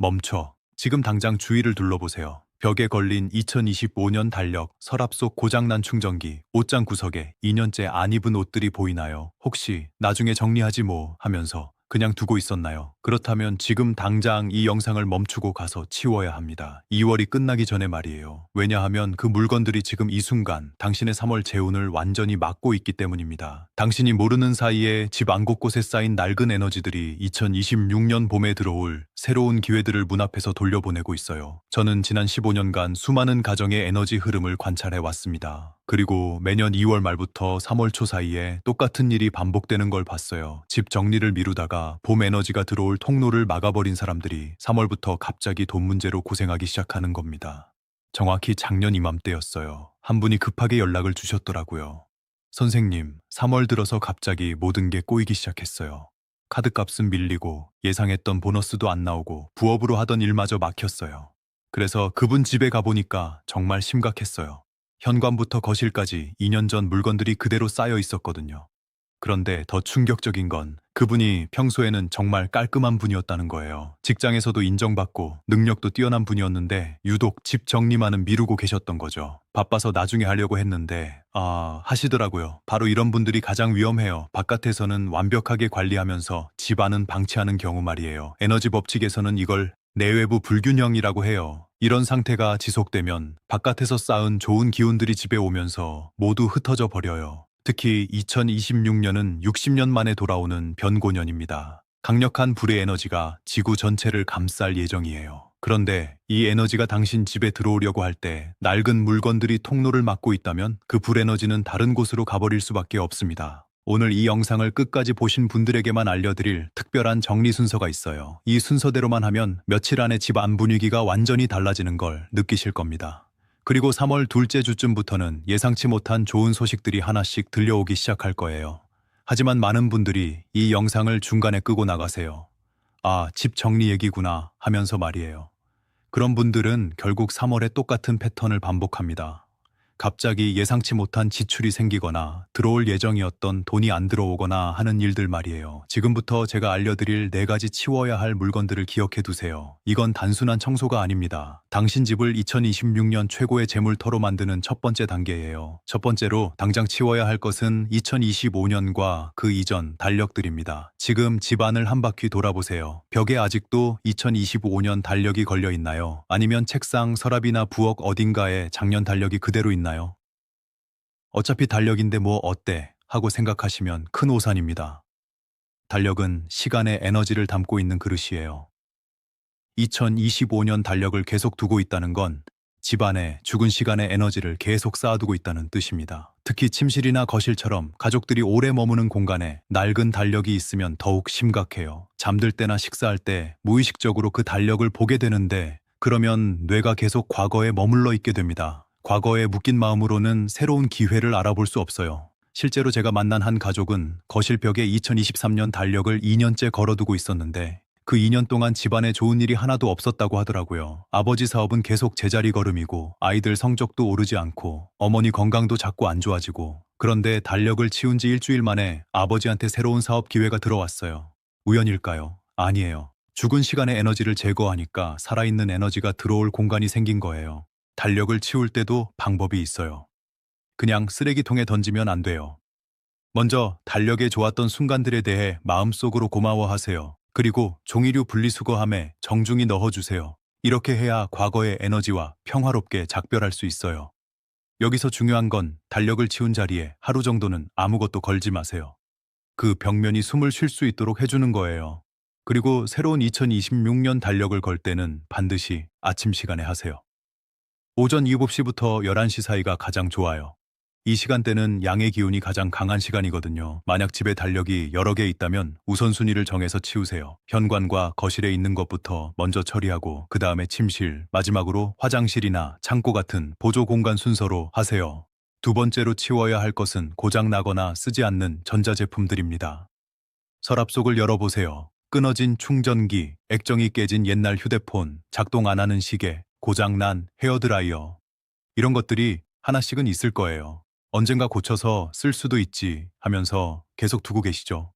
멈춰. 지금 당장 주위를 둘러보세요. 벽에 걸린 2025년 달력, 서랍 속 고장난 충전기, 옷장 구석에 2년째 안 입은 옷들이 보이나요? 혹시 나중에 정리하지 뭐 하면서 그냥 두고 있었나요? 그렇다면 지금 당장 이 영상을 멈추고 가서 치워야 합니다. 2월이 끝나기 전에 말이에요. 왜냐하면 그 물건들이 지금 이 순간 당신의 3월 재운을 완전히 막고 있기 때문입니다. 당신이 모르는 사이에 집 안 곳곳에 쌓인 낡은 에너지들이 2026년 봄에 들어올 새로운 기회들을 문 앞에서 돌려보내고 있어요. 저는 지난 15년간 수많은 가정의 에너지 흐름을 관찰해 왔습니다. 그리고 매년 2월 말부터 3월 초 사이에 똑같은 일이 반복되는 걸 봤어요. 집 정리를 미루다가 봄 에너지가 들어올 통로를 막아버린 사람들이 3월부터 갑자기 돈 문제로 고생하기 시작하는 겁니다. 정확히 작년 이맘때였어요. 한 분이 급하게 연락을 주셨더라고요. 선생님, 3월 들어서 갑자기 모든 게 꼬이기 시작했어요. 카드값은 밀리고 예상했던 보너스도 안 나오고 부업으로 하던 일마저 막혔어요. 그래서 그분 집에 가보니까 정말 심각했어요. 현관부터 거실까지 2년 전 물건들이 그대로 쌓여 있었거든요. 그런데 더 충격적인 건 그분이 평소에는 정말 깔끔한 분이었다는 거예요. 직장에서도 인정받고 능력도 뛰어난 분이었는데 유독 집 정리만은 미루고 계셨던 거죠. 바빠서 나중에 하려고 했는데 하시더라고요. 바로 이런 분들이 가장 위험해요. 바깥에서는 완벽하게 관리하면서 집안은 방치하는 경우 말이에요. 에너지 법칙에서는 이걸 내외부 불균형이라고 해요. 이런 상태가 지속되면 바깥에서 쌓은 좋은 기운들이 집에 오면서 모두 흩어져 버려요. 특히 2026년은 60년 만에 돌아오는 변고년입니다. 강력한 불의 에너지가 지구 전체를 감쌀 예정이에요. 그런데 이 에너지가 당신 집에 들어오려고 할 때 낡은 물건들이 통로를 막고 있다면 그 불 에너지는 다른 곳으로 가버릴 수밖에 없습니다. 오늘 이 영상을 끝까지 보신 분들에게만 알려드릴 특별한 정리 순서가 있어요. 이 순서대로만 하면 며칠 안에 집 안 분위기가 완전히 달라지는 걸 느끼실 겁니다. 그리고 3월 둘째 주쯤부터는 예상치 못한 좋은 소식들이 하나씩 들려오기 시작할 거예요. 하지만 많은 분들이 이 영상을 중간에 끄고 나가세요. 집 정리 얘기구나 하면서 말이에요. 그런 분들은 결국 3월에 똑같은 패턴을 반복합니다. 갑자기 예상치 못한 지출이 생기거나 들어올 예정이었던 돈이 안 들어오거나 하는 일들 말이에요. 지금부터 제가 알려드릴 4가지 치워야 할 물건들을 기억해 두세요. 이건 단순한 청소가 아닙니다. 당신 집을 2026년 최고의 재물터로 만드는 첫 번째 단계예요. 첫 번째로 당장 치워야 할 것은 2025년과 그 이전 달력들입니다. 지금 집안을 한 바퀴 돌아보세요. 벽에 아직도 2025년 달력이 걸려 있나요? 아니면 책상, 서랍이나 부엌 어딘가에 작년 달력이 그대로 있나요? 어차피 달력인데 뭐 어때? 하고 생각하시면 큰 오산입니다. 달력은 시간의 에너지를 담고 있는 그릇이에요. 2025년 달력을 계속 두고 있다는 건 집안에 죽은 시간의 에너지를 계속 쌓아두고 있다는 뜻입니다. 특히 침실이나 거실처럼 가족들이 오래 머무는 공간에 낡은 달력이 있으면 더욱 심각해요. 잠들 때나 식사할 때 무의식적으로 그 달력을 보게 되는데 그러면 뇌가 계속 과거에 머물러 있게 됩니다. 과거에 묶인 마음으로는 새로운 기회를 알아볼 수 없어요. 실제로 제가 만난 한 가족은 거실벽에 2023년 달력을 2년째 걸어두고 있었는데 그 2년 동안 집안에 좋은 일이 하나도 없었다고 하더라고요. 아버지 사업은 계속 제자리 걸음이고 아이들 성적도 오르지 않고 어머니 건강도 자꾸 안 좋아지고 그런데 달력을 치운 지 일주일 만에 아버지한테 새로운 사업 기회가 들어왔어요. 우연일까요? 아니에요. 죽은 시간의 에너지를 제거하니까 살아있는 에너지가 들어올 공간이 생긴 거예요. 달력을 치울 때도 방법이 있어요. 그냥 쓰레기통에 던지면 안 돼요. 먼저 달력에 좋았던 순간들에 대해 마음속으로 고마워하세요. 그리고 종이류 분리수거함에 정중히 넣어주세요. 이렇게 해야 과거의 에너지와 평화롭게 작별할 수 있어요. 여기서 중요한 건 달력을 치운 자리에 하루 정도는 아무것도 걸지 마세요. 그 벽면이 숨을 쉴 수 있도록 해주는 거예요. 그리고 새로운 2026년 달력을 걸 때는 반드시 아침 시간에 하세요. 오전 7시부터 11시 사이가 가장 좋아요. 이 시간대는 양의 기운이 가장 강한 시간이거든요. 만약 집에 달력이 여러 개 있다면 우선순위를 정해서 치우세요. 현관과 거실에 있는 것부터 먼저 처리하고 그 다음에 침실, 마지막으로 화장실이나 창고 같은 보조 공간 순서로 하세요. 두 번째로 치워야 할 것은 고장나거나 쓰지 않는 전자제품들입니다. 서랍 속을 열어보세요. 끊어진 충전기, 액정이 깨진 옛날 휴대폰, 작동 안 하는 시계, 고장난 헤어드라이어. 이런 것들이 하나씩은 있을 거예요. 언젠가 고쳐서 쓸 수도 있지 하면서 계속 두고 계시죠.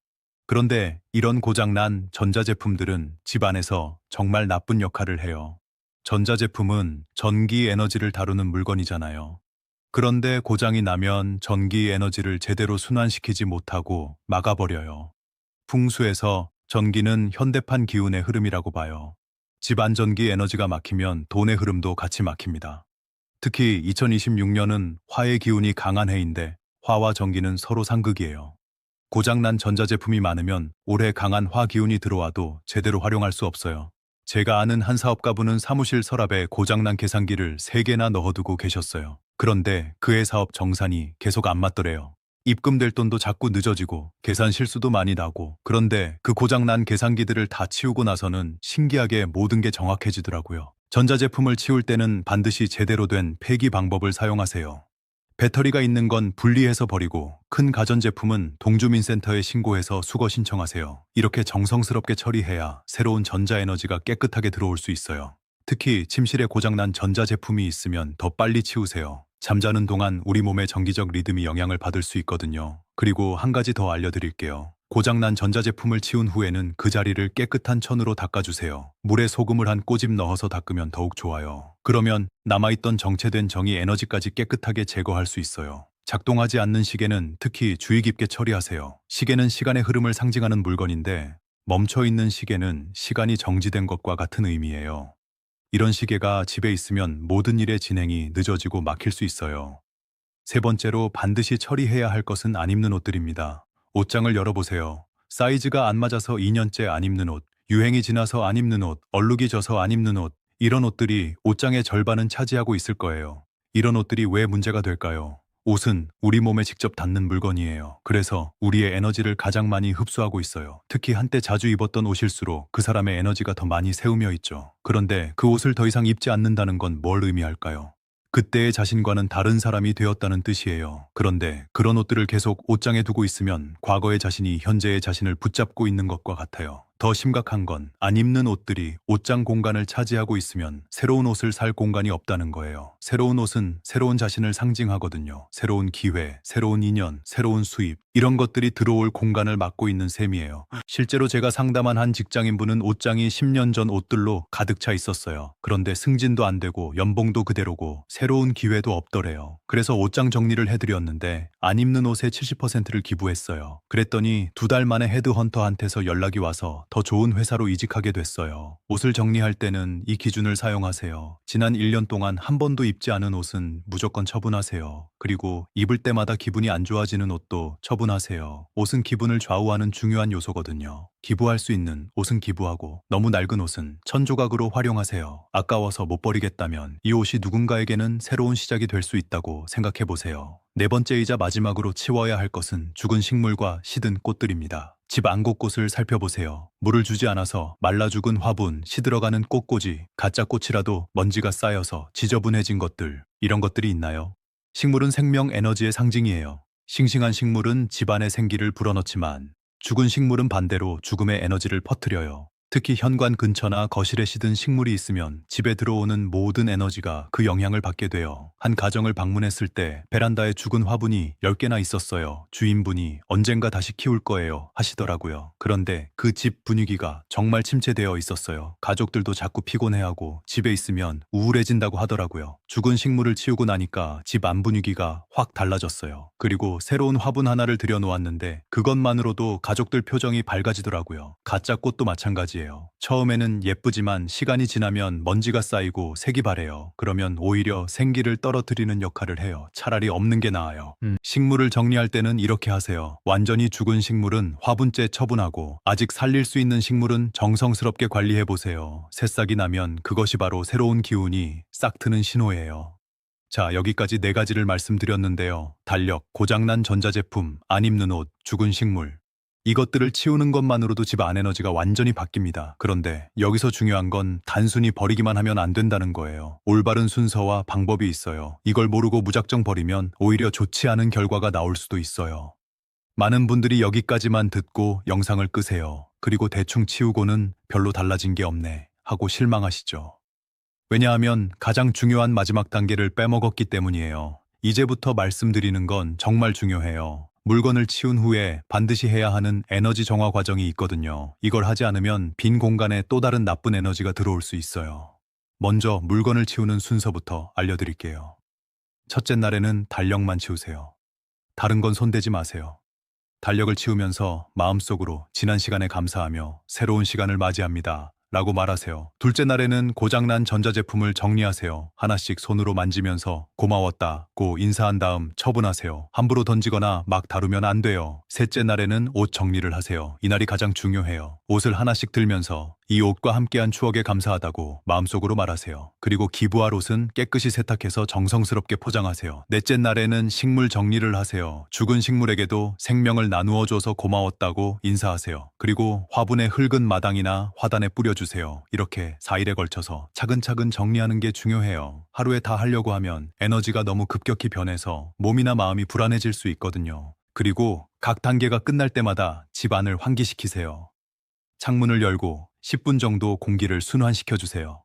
그런데 이런 고장난 전자제품들은 집안에서 정말 나쁜 역할을 해요. 전자제품은 전기 에너지를 다루는 물건이잖아요. 그런데 고장이 나면 전기 에너지를 제대로 순환시키지 못하고 막아버려요. 풍수에서 전기는 현대판 기운의 흐름이라고 봐요. 집안 전기 에너지가 막히면 돈의 흐름도 같이 막힙니다. 특히 2026년은 화의 기운이 강한 해인데 화와 전기는 서로 상극이에요. 고장난 전자제품이 많으면 올해 강한 화 기운이 들어와도 제대로 활용할 수 없어요. 제가 아는 한 사업가분은 사무실 서랍에 고장난 계산기를 3개나 넣어두고 계셨어요. 그런데 그의 사업 정산이 계속 안 맞더래요. 입금될 돈도 자꾸 늦어지고 계산 실수도 많이 나고, 그런데 그 고장난 계산기들을 다 치우고 나서는 신기하게 모든 게 정확해지더라고요. 전자제품을 치울 때는 반드시 제대로 된 폐기 방법을 사용하세요. 배터리가 있는 건 분리해서 버리고 큰 가전제품은 동주민센터에 신고해서 수거 신청하세요. 이렇게 정성스럽게 처리해야 새로운 전자에너지가 깨끗하게 들어올 수 있어요. 특히 침실에 고장난 전자제품이 있으면 더 빨리 치우세요. 잠자는 동안 우리 몸의 정기적 리듬이 영향을 받을 수 있거든요. 그리고 한 가지 더 알려드릴게요. 고장난 전자제품을 치운 후에는 그 자리를 깨끗한 천으로 닦아주세요. 물에 소금을 한 꼬집 넣어서 닦으면 더욱 좋아요. 그러면 남아있던 정체된 정이 에너지까지 깨끗하게 제거할 수 있어요. 작동하지 않는 시계는 특히 주의 깊게 처리하세요. 시계는 시간의 흐름을 상징하는 물건인데, 멈춰있는 시계는 시간이 정지된 것과 같은 의미예요. 이런 시계가 집에 있으면 모든 일의 진행이 늦어지고 막힐 수 있어요. 세 번째로 반드시 처리해야 할 것은 안 입는 옷들입니다. 옷장을 열어보세요. 사이즈가 안 맞아서 2년째 안 입는 옷, 유행이 지나서 안 입는 옷, 얼룩이 져서 안 입는 옷, 이런 옷들이 옷장의 절반은 차지하고 있을 거예요. 이런 옷들이 왜 문제가 될까요? 옷은 우리 몸에 직접 닿는 물건이에요. 그래서 우리의 에너지를 가장 많이 흡수하고 있어요. 특히 한때 자주 입었던 옷일수록 그 사람의 에너지가 더 많이 새우며 있죠. 그런데 그 옷을 더 이상 입지 않는다는 건 뭘 의미할까요? 그때의 자신과는 다른 사람이 되었다는 뜻이에요. 그런데 그런 옷들을 계속 옷장에 두고 있으면 과거의 자신이 현재의 자신을 붙잡고 있는 것과 같아요. 더 심각한 건 안 입는 옷들이 옷장 공간을 차지하고 있으면 새로운 옷을 살 공간이 없다는 거예요. 새로운 옷은 새로운 자신을 상징하거든요. 새로운 기회, 새로운 인연, 새로운 수입, 이런 것들이 들어올 공간을 막고 있는 셈이에요. 실제로 제가 상담한 한 직장인분은 옷장이 10년 전 옷들로 가득 차 있었어요. 그런데 승진도 안 되고 연봉도 그대로고 새로운 기회도 없더래요. 그래서 옷장 정리를 해드렸는데 안 입는 옷의 70%를 기부했어요. 그랬더니 2달 만에 헤드헌터한테서 연락이 와서 더 좋은 회사로 이직하게 됐어요. 옷을 정리할 때는 이 기준을 사용하세요. 지난 1년 동안 한 번도 입지 않은 옷은 무조건 처분하세요. 그리고 입을 때마다 기분이 안 좋아지는 옷도 처분하세요. 옷은 기분을 좌우하는 중요한 요소거든요. 기부할 수 있는 옷은 기부하고 너무 낡은 옷은 천조각으로 활용하세요. 아까워서 못 버리겠다면 이 옷이 누군가에게는 새로운 시작이 될 수 있다고 생각해 보세요. 네 번째이자 마지막으로 치워야 할 것은 죽은 식물과 시든 꽃들입니다. 집 안 곳곳을 살펴보세요. 물을 주지 않아서 말라 죽은 화분, 시들어가는 꽃꽂이, 가짜 꽃이라도 먼지가 쌓여서 지저분해진 것들, 이런 것들이 있나요? 식물은 생명 에너지의 상징이에요. 싱싱한 식물은 집안의 생기를 불어넣지만 죽은 식물은 반대로 죽음의 에너지를 퍼뜨려요. 특히 현관 근처나 거실에 시든 식물이 있으면 집에 들어오는 모든 에너지가 그 영향을 받게 돼요. 한 가정을 방문했을 때 베란다에 죽은 화분이 10개나 있었어요. 주인분이 언젠가 다시 키울 거예요 하시더라고요. 그런데 그 집 분위기가 정말 침체되어 있었어요. 가족들도 자꾸 피곤해하고 집에 있으면 우울해진다고 하더라고요. 죽은 식물을 치우고 나니까 집 안 분위기가 확 달라졌어요. 그리고 새로운 화분 하나를 들여놓았는데 그것만으로도 가족들 표정이 밝아지더라고요. 가짜 꽃도 마찬가지예요. 처음에는 예쁘지만 시간이 지나면 먼지가 쌓이고 색이 바래요. 그러면 오히려 생기를 떨어뜨리는 역할을 해요. 차라리 없는 게 나아요. 식물을 정리할 때는 이렇게 하세요. 완전히 죽은 식물은 화분째 처분하고 아직 살릴 수 있는 식물은 정성스럽게 관리해보세요. 새싹이 나면 그것이 바로 새로운 기운이 싹 트는 신호예요. 자, 여기까지 4가지를 말씀드렸는데요. 달력, 고장난 전자제품, 안 입는 옷, 죽은 식물. 이것들을 치우는 것만으로도 집 안 에너지가 완전히 바뀝니다. 그런데 여기서 중요한 건 단순히 버리기만 하면 안 된다는 거예요. 올바른 순서와 방법이 있어요. 이걸 모르고 무작정 버리면 오히려 좋지 않은 결과가 나올 수도 있어요. 많은 분들이 여기까지만 듣고 영상을 끄세요. 그리고 대충 치우고는 별로 달라진 게 없네 하고 실망하시죠. 왜냐하면 가장 중요한 마지막 단계를 빼먹었기 때문이에요. 이제부터 말씀드리는 건 정말 중요해요. 물건을 치운 후에 반드시 해야 하는 에너지 정화 과정이 있거든요. 이걸 하지 않으면 빈 공간에 또 다른 나쁜 에너지가 들어올 수 있어요. 먼저 물건을 치우는 순서부터 알려드릴게요. 첫째 날에는 달력만 치우세요. 다른 건 손대지 마세요. 달력을 치우면서 마음속으로 지난 시간에 감사하며 새로운 시간을 맞이합니다 라고 말하세요. 둘째 날에는 고장난 전자제품을 정리하세요. 하나씩 손으로 만지면서 고마웠다고 인사한 다음 처분하세요. 함부로 던지거나 막 다루면 안 돼요. 셋째 날에는 옷 정리를 하세요. 이날이 가장 중요해요. 옷을 하나씩 들면서 이 옷과 함께한 추억에 감사하다고 마음속으로 말하세요. 그리고 기부할 옷은 깨끗이 세탁해서 정성스럽게 포장하세요. 넷째 날에는 식물 정리를 하세요. 죽은 식물에게도 생명을 나누어줘서 고마웠다고 인사하세요. 그리고 화분의 흙은 마당이나 화단에 뿌려주세요. 이렇게 4일에 걸쳐서 차근차근 정리하는 게 중요해요. 하루에 다 하려고 하면 에너지가 너무 급격히 변해서 몸이나 마음이 불안해질 수 있거든요. 그리고 각 단계가 끝날 때마다 집 안을 환기시키세요. 창문을 열고 10분 정도 공기를 순환시켜 주세요.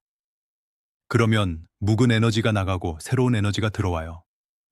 그러면 묵은 에너지가 나가고 새로운 에너지가 들어와요.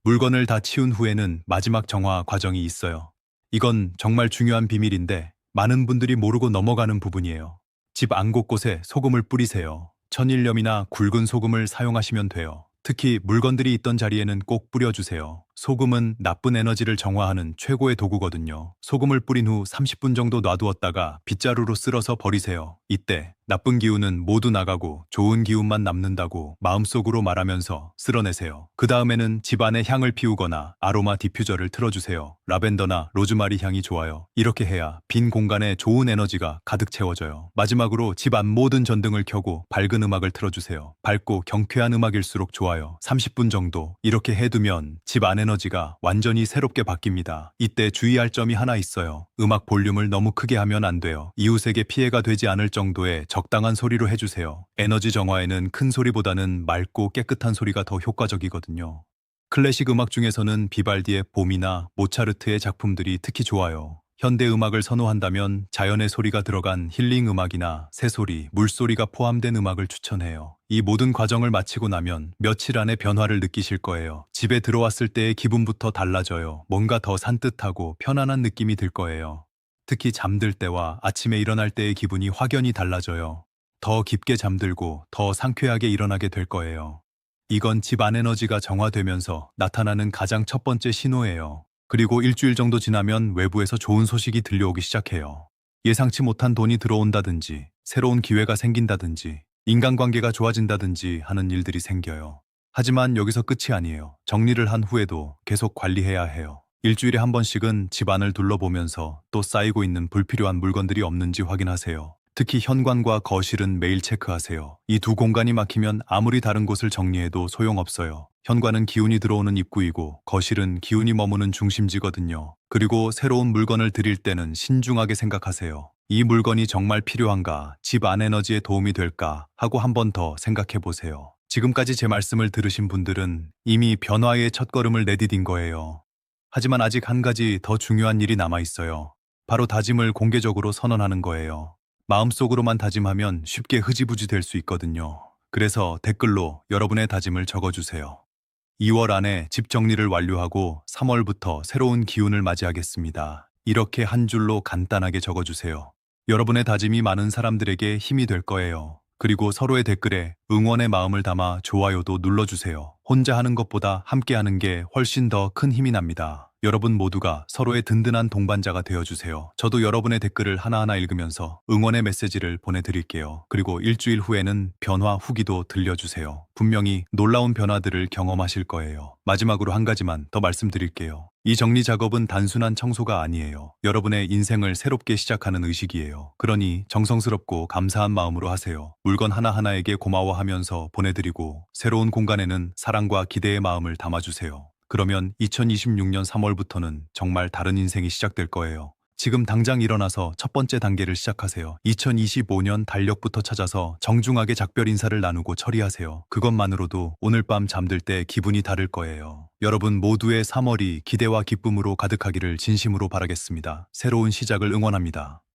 물건을 다 치운 후에는 마지막 정화 과정이 있어요. 이건 정말 중요한 비밀인데 많은 분들이 모르고 넘어가는 부분이에요. 집 안 곳곳에 소금을 뿌리세요. 천일염이나 굵은 소금을 사용하시면 돼요. 특히 물건들이 있던 자리에는 꼭 뿌려주세요. 소금은 나쁜 에너지를 정화하는 최고의 도구거든요. 소금을 뿌린 후 30분 정도 놔두었다가 빗자루로 쓸어서 버리세요. 이때 나쁜 기운은 모두 나가고 좋은 기운만 남는다고 마음속으로 말하면서 쓸어내세요. 그 다음에는 집안에 향을 피우거나 아로마 디퓨저를 틀어주세요. 라벤더나 로즈마리 향이 좋아요. 이렇게 해야 빈 공간에 좋은 에너지가 가득 채워져요. 마지막으로 집 안 모든 전등을 켜고 밝은 음악을 틀어주세요. 밝고 경쾌한 음악일수록 좋아요. 30분 정도 이렇게 해두면 집 안 에너지가 완전히 새롭게 바뀝니다. 이때 주의할 점이 하나 있어요. 음악 볼륨을 너무 크게 하면 안 돼요. 이웃에게 피해가 되지 않을 정도의 적당한 소리로 해주세요. 에너지 정화에는 큰 소리보다는 맑고 깨끗한 소리가 더 효과적이거든요. 클래식 음악 중에서는 비발디의 봄이나 모차르트의 작품들이 특히 좋아요. 현대 음악을 선호한다면 자연의 소리가 들어간 힐링 음악이나 새소리, 물소리가 포함된 음악을 추천해요. 이 모든 과정을 마치고 나면 며칠 안에 변화를 느끼실 거예요. 집에 들어왔을 때의 기분부터 달라져요. 뭔가 더 산뜻하고 편안한 느낌이 들 거예요. 특히 잠들 때와 아침에 일어날 때의 기분이 확연히 달라져요. 더 깊게 잠들고 더 상쾌하게 일어나게 될 거예요. 이건 집 안 에너지가 정화되면서 나타나는 가장 첫 번째 신호예요. 그리고 일주일 정도 지나면 외부에서 좋은 소식이 들려오기 시작해요. 예상치 못한 돈이 들어온다든지, 새로운 기회가 생긴다든지, 인간관계가 좋아진다든지 하는 일들이 생겨요. 하지만 여기서 끝이 아니에요. 정리를 한 후에도 계속 관리해야 해요. 일주일에 한 번씩은 집안을 둘러보면서 또 쌓이고 있는 불필요한 물건들이 없는지 확인하세요. 특히 현관과 거실은 매일 체크하세요. 이 두 공간이 막히면 아무리 다른 곳을 정리해도 소용없어요. 현관은 기운이 들어오는 입구이고 거실은 기운이 머무는 중심지거든요. 그리고 새로운 물건을 드릴 때는 신중하게 생각하세요. 이 물건이 정말 필요한가, 집 안 에너지에 도움이 될까 하고 한 번 더 생각해 보세요. 지금까지 제 말씀을 들으신 분들은 이미 변화의 첫걸음을 내디딘 거예요. 하지만 아직 한 가지 더 중요한 일이 남아 있어요. 바로 다짐을 공개적으로 선언하는 거예요. 마음속으로만 다짐하면 쉽게 흐지부지 될 수 있거든요. 그래서 댓글로 여러분의 다짐을 적어주세요. 2월 안에 집 정리를 완료하고 3월부터 새로운 기운을 맞이하겠습니다. 이렇게 한 줄로 간단하게 적어주세요. 여러분의 다짐이 많은 사람들에게 힘이 될 거예요. 그리고 서로의 댓글에 응원의 마음을 담아 좋아요도 눌러주세요. 혼자 하는 것보다 함께 하는 게 훨씬 더 큰 힘이 납니다. 여러분 모두가 서로의 든든한 동반자가 되어주세요. 저도 여러분의 댓글을 하나하나 읽으면서 응원의 메시지를 보내드릴게요. 그리고 일주일 후에는 변화 후기도 들려주세요. 분명히 놀라운 변화들을 경험하실 거예요. 마지막으로 한 가지만 더 말씀드릴게요. 이 정리 작업은 단순한 청소가 아니에요. 여러분의 인생을 새롭게 시작하는 의식이에요. 그러니 정성스럽고 감사한 마음으로 하세요. 물건 하나하나에게 고마워하면서 보내드리고 새로운 공간에는 사랑과 기대의 마음을 담아주세요. 그러면 2026년 3월부터는 정말 다른 인생이 시작될 거예요. 지금 당장 일어나서 첫 번째 단계를 시작하세요. 2025년 달력부터 찾아서 정중하게 작별 인사를 나누고 처리하세요. 그것만으로도 오늘 밤 잠들 때 기분이 다를 거예요. 여러분 모두의 3월이 기대와 기쁨으로 가득하기를 진심으로 바라겠습니다. 새로운 시작을 응원합니다.